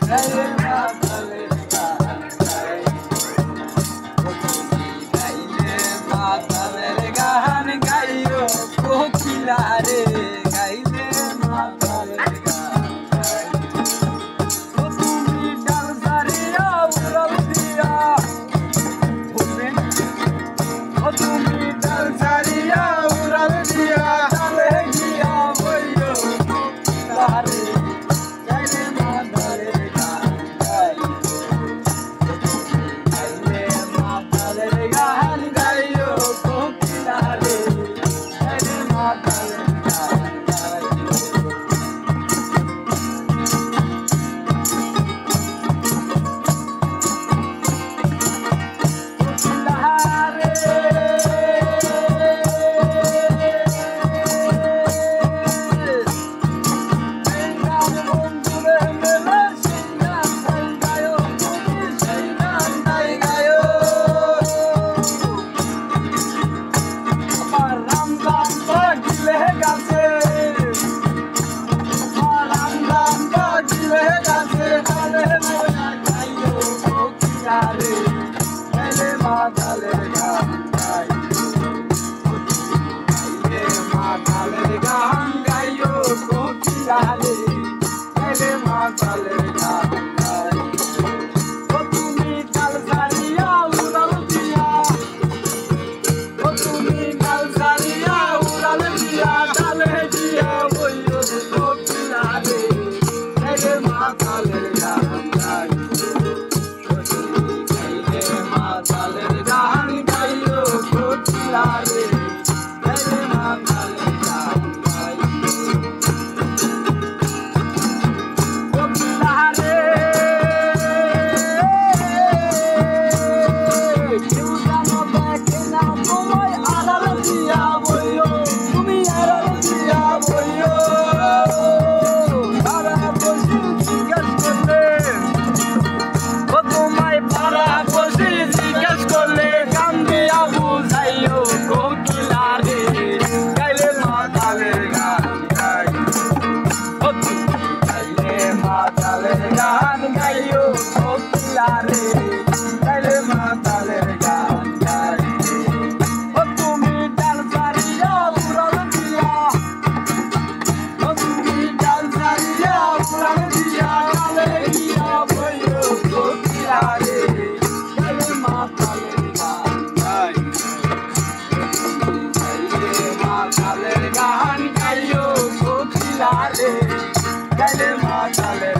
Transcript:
গাইলে মাতালের গান গাই গাইলে মাতালের গান গাইও কোকিলা রে গাইলে মাতালের গান গাই ও তুমি ডাল সারিয়া উড়াল দিয়া ও তুমি ডাল সারিয়া উড়াল দিয়া ডালে গিয়া বইও কোকিলা রে গাইলে মাতালের গান গাই গাইলে মাতালের গান গাইও কোকিলা রে গাইলে মাতালের গান গাই মাতালের গান গাই গাইলে মাতালের গান গাইও কোকিলা রে গাইলে মাতালের গান গাই ও তুমি ডাল সারিয়া উড়াল দিয়া ও তুমি ডাল সারিয়া উড়াল দিয়া ডালে দিয়া বইও কোকিলা রে গাইলে মাতালের গান গাই মাতালের গান গাইও কোকিলা রে গাইলে মাতালের গান গাই কোকিলা রে কেউ জানো দেখে না তোমায় আড়াল দিয়া বইও তুমি আড়াল দিয়া বইও তারা বসে জিজ্ঞাস করলে ও তোমায় পাড়া বসে জিজ্ঞাস করলে গান দিয়া বুঝাইও কোকিলা রে গাইলে মাতালের গান গাই ও তুমি গাইলে মাতালের গান গাইও কোকিলা রে গাইলে মাতালের গান গাই ও তুমি ডাল সারিয়া উড়াল দিয়া ও তুমি ডাল সারিয়া উড়াল দিয়া ডালে গিয়া বইও কোকিলা রে গাইলে মাতালের গান গাই গাইলে মাতালের গান গাইও কোকিলা রে গাইলে মাতালের